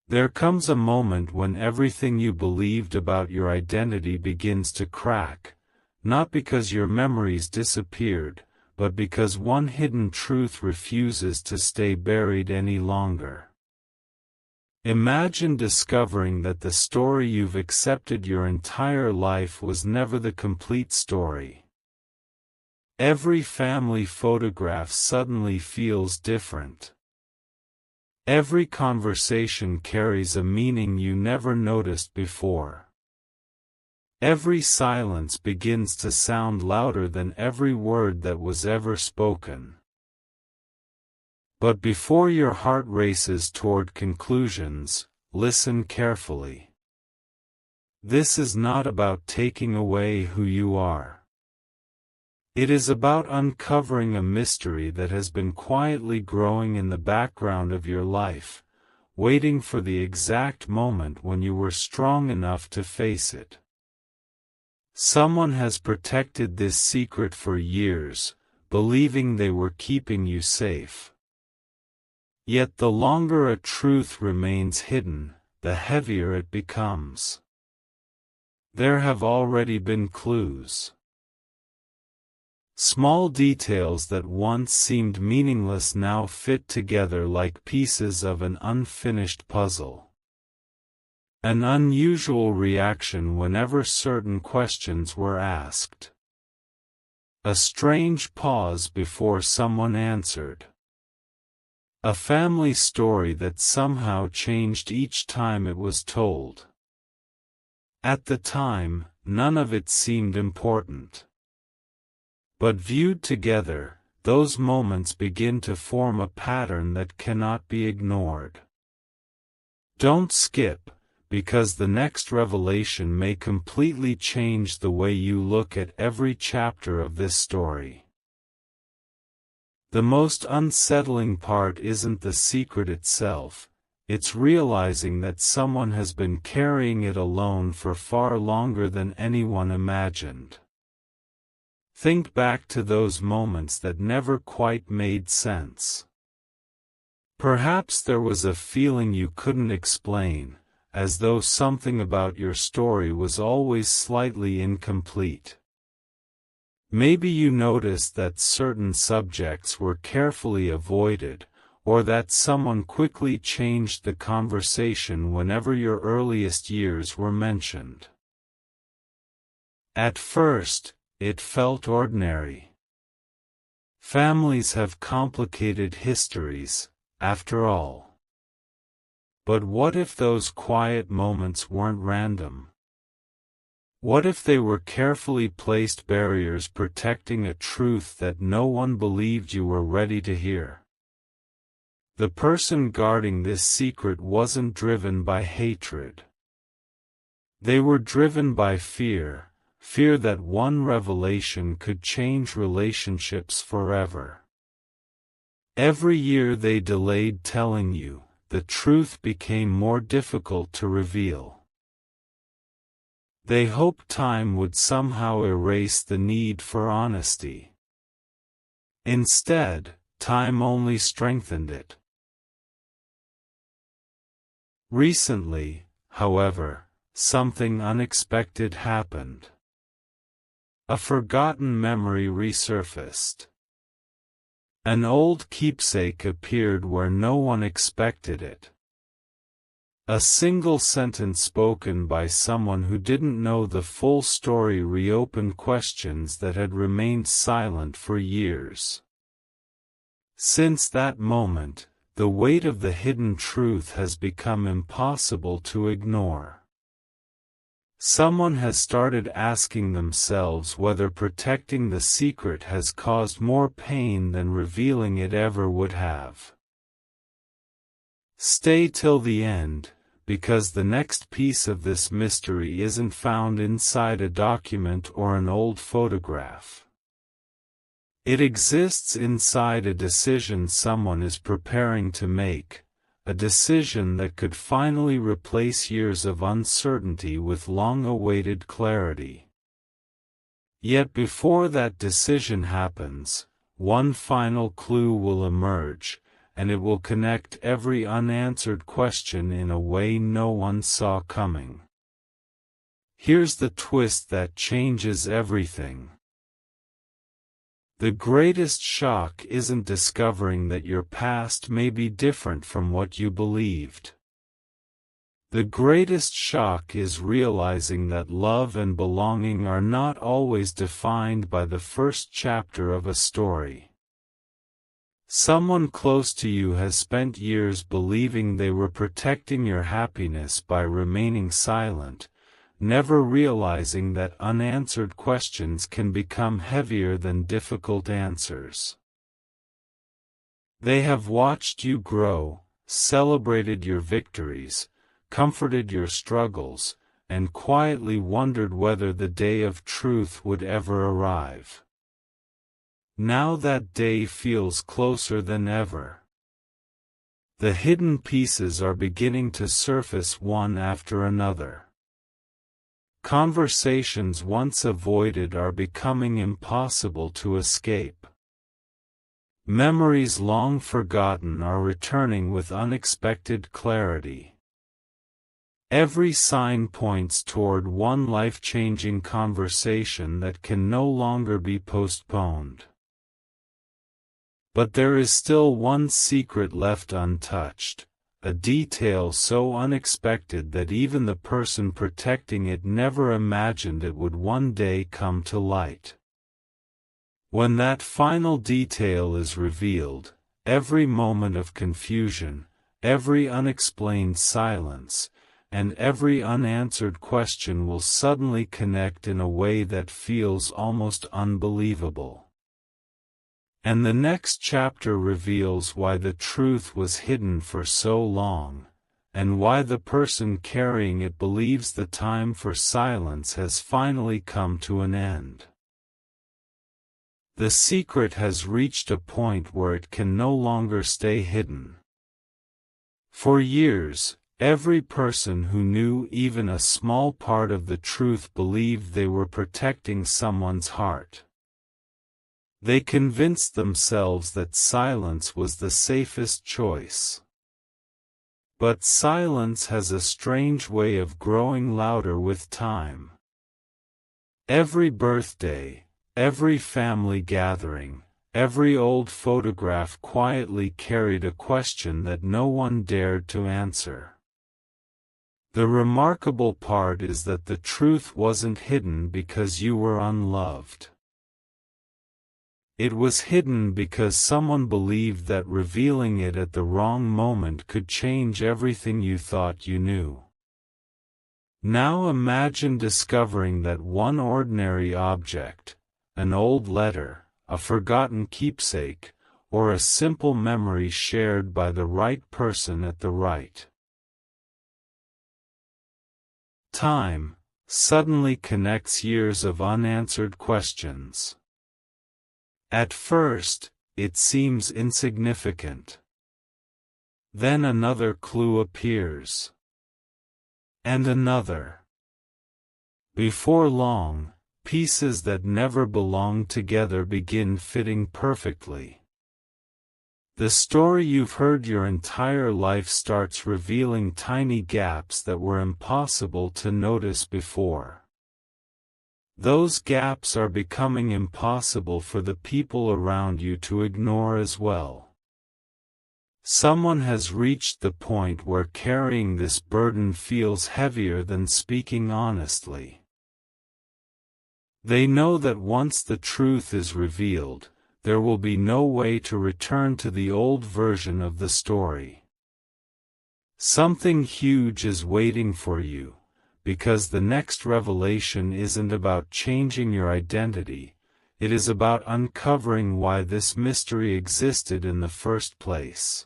There comes a moment when everything you believed about your identity begins to crack, not because your memories disappeared, but because one hidden truth refuses to stay buried any longer. Imagine discovering that the story you've accepted your entire life was never the complete story. Every family photograph suddenly feels different. Every conversation carries a meaning you never noticed before. Every silence begins to sound louder than every word that was ever spoken. But before your heart races toward conclusions, listen carefully. This is not about taking away who you are. It is about uncovering a mystery that has been quietly growing in the background of your life, waiting for the exact moment when you were strong enough to face it. Someone has protected this secret for years, believing they were keeping you safe. Yet the longer a truth remains hidden, the heavier it becomes. There have already been clues. Small details that once seemed meaningless now fit together like pieces of an unfinished puzzle. An unusual reaction whenever certain questions were asked. A strange pause before someone answered. A family story that somehow changed each time it was told. At the time, none of it seemed important. But viewed together, those moments begin to form a pattern that cannot be ignored. Don't skip, because the next revelation may completely change the way you look at every chapter of this story. The most unsettling part isn't the secret itself, it's realizing that someone has been carrying it alone for far longer than anyone imagined. Think back to those moments that never quite made sense. Perhaps there was a feeling you couldn't explain, as though something about your story was always slightly incomplete. Maybe you noticed that certain subjects were carefully avoided, or that someone quickly changed the conversation whenever your earliest years were mentioned. At first, it felt ordinary. Families have complicated histories, after all. But what if those quiet moments weren't random? What if they were carefully placed barriers protecting a truth that no one believed you were ready to hear? The person guarding this secret wasn't driven by hatred. They were driven by fear. Fear that one revelation could change relationships forever. Every year they delayed telling you, the truth became more difficult to reveal. They hoped time would somehow erase the need for honesty. Instead, time only strengthened it. Recently, however, something unexpected happened. A forgotten memory resurfaced. An old keepsake appeared where no one expected it. A single sentence spoken by someone who didn't know the full story reopened questions that had remained silent for years. Since that moment, the weight of the hidden truth has become impossible to ignore. Someone has started asking themselves whether protecting the secret has caused more pain than revealing it ever would have. Stay till the end, because the next piece of this mystery isn't found inside a document or an old photograph. It exists inside a decision someone is preparing to make. A decision that could finally replace years of uncertainty with long-awaited clarity. Yet before that decision happens, one final clue will emerge, and it will connect every unanswered question in a way no one saw coming. Here's the twist that changes everything. The greatest shock isn't discovering that your past may be different from what you believed. The greatest shock is realizing that love and belonging are not always defined by the first chapter of a story. Someone close to you has spent years believing they were protecting your happiness by remaining silent, never realizing that unanswered questions can become heavier than difficult answers. They have watched you grow, celebrated your victories, comforted your struggles, and quietly wondered whether the day of truth would ever arrive. Now that day feels closer than ever. The hidden pieces are beginning to surface one after another. Conversations once avoided are becoming impossible to escape. Memories long forgotten are returning with unexpected clarity. Every sign points toward one life-changing conversation that can no longer be postponed. But there is still one secret left untouched, a detail so unexpected that even the person protecting it never imagined it would one day come to light. When that final detail is revealed, every moment of confusion, every unexplained silence, and every unanswered question will suddenly connect in a way that feels almost unbelievable. And the next chapter reveals why the truth was hidden for so long, and why the person carrying it believes the time for silence has finally come to an end. The secret has reached a point where it can no longer stay hidden. For years, every person who knew even a small part of the truth believed they were protecting someone's heart. They convinced themselves that silence was the safest choice. But silence has a strange way of growing louder with time. Every birthday, every family gathering, every old photograph quietly carried a question that no one dared to answer. The remarkable part is that the truth wasn't hidden because you were unloved. It was hidden because someone believed that revealing it at the wrong moment could change everything you thought you knew. Now imagine discovering that one ordinary object, an old letter, a forgotten keepsake, or a simple memory shared by the right person at the right time, suddenly connects years of unanswered questions. At first, it seems insignificant. Then another clue appears. And another. Before long, pieces that never belonged together begin fitting perfectly. The story you've heard your entire life starts revealing tiny gaps that were impossible to notice before. Those gaps are becoming impossible for the people around you to ignore as well. Someone has reached the point where carrying this burden feels heavier than speaking honestly. They know that once the truth is revealed, there will be no way to return to the old version of the story. Something huge is waiting for you. Because the next revelation isn't about changing your identity, it is about uncovering why this mystery existed in the first place.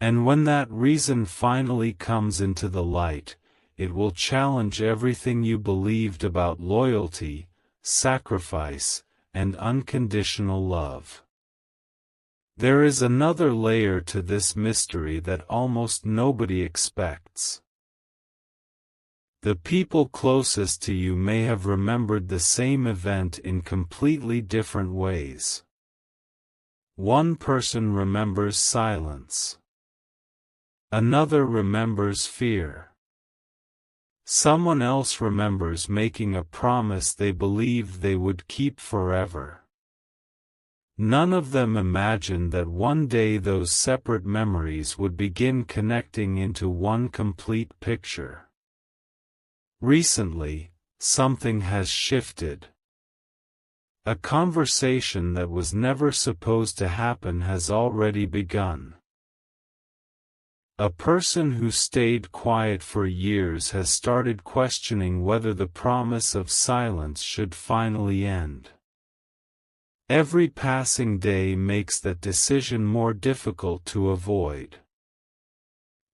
And when that reason finally comes into the light, it will challenge everything you believed about loyalty, sacrifice, and unconditional love. There is another layer to this mystery that almost nobody expects. The people closest to you may have remembered the same event in completely different ways. One person remembers silence. Another remembers fear. Someone else remembers making a promise they believed they would keep forever. None of them imagined that one day those separate memories would begin connecting into one complete picture. Recently, something has shifted. A conversation that was never supposed to happen has already begun. A person who stayed quiet for years has started questioning whether the promise of silence should finally end. Every passing day makes that decision more difficult to avoid.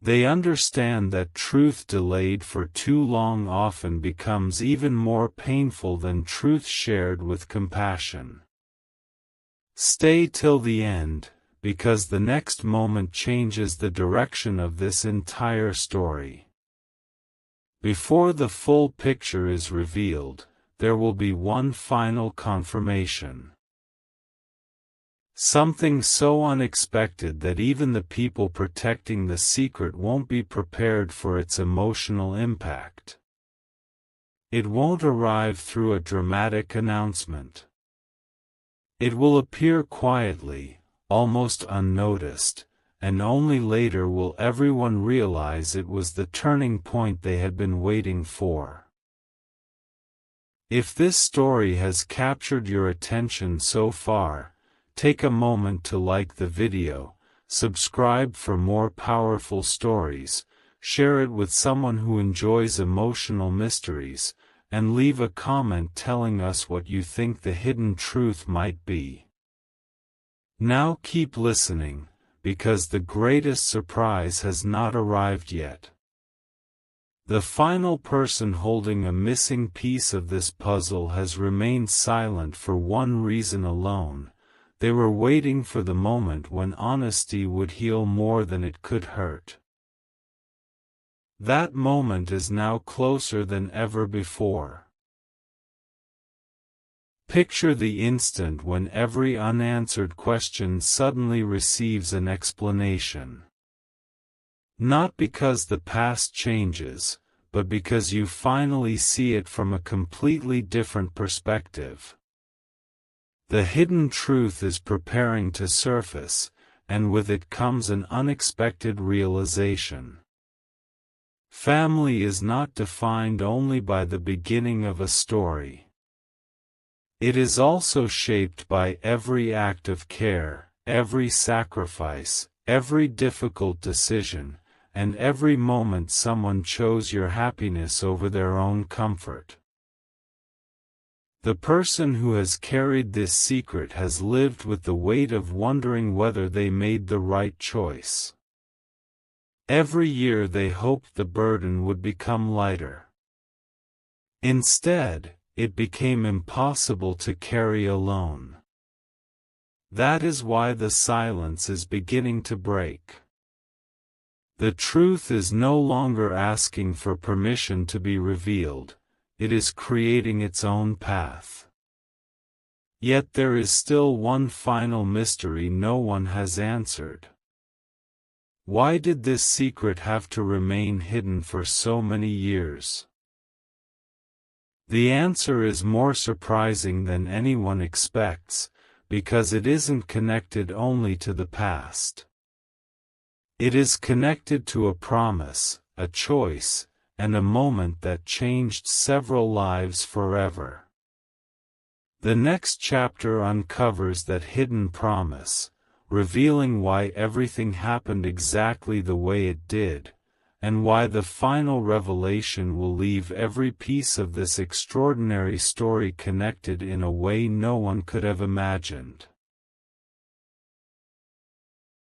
They understand that truth delayed for too long often becomes even more painful than truth shared with compassion. Stay till the end, because the next moment changes the direction of this entire story. Before the full picture is revealed, there will be one final confirmation. Something so unexpected that even the people protecting the secret won't be prepared for its emotional impact. It won't arrive through a dramatic announcement. It will appear quietly, almost unnoticed, and only later will everyone realize it was the turning point they had been waiting for. If this story has captured your attention so far, take a moment to like the video, subscribe for more powerful stories, share it with someone who enjoys emotional mysteries, and leave a comment telling us what you think the hidden truth might be. Now keep listening, because the greatest surprise has not arrived yet. The final person holding a missing piece of this puzzle has remained silent for one reason alone. They were waiting for the moment when honesty would heal more than it could hurt. That moment is now closer than ever before. Picture the instant when every unanswered question suddenly receives an explanation. Not because the past changes, but because you finally see it from a completely different perspective. The hidden truth is preparing to surface, and with it comes an unexpected realization. Family is not defined only by the beginning of a story. It is also shaped by every act of care, every sacrifice, every difficult decision, and every moment someone chose your happiness over their own comfort. The person who has carried this secret has lived with the weight of wondering whether they made the right choice. Every year they hoped the burden would become lighter. Instead, it became impossible to carry alone. That is why the silence is beginning to break. The truth is no longer asking for permission to be revealed. It is creating its own path. Yet there is still one final mystery no one has answered. Why did this secret have to remain hidden for so many years? The answer is more surprising than anyone expects, because it isn't connected only to the past. It is connected to a promise, a choice, and a moment that changed several lives forever. The next chapter uncovers that hidden promise, revealing why everything happened exactly the way it did, and why the final revelation will leave every piece of this extraordinary story connected in a way no one could have imagined.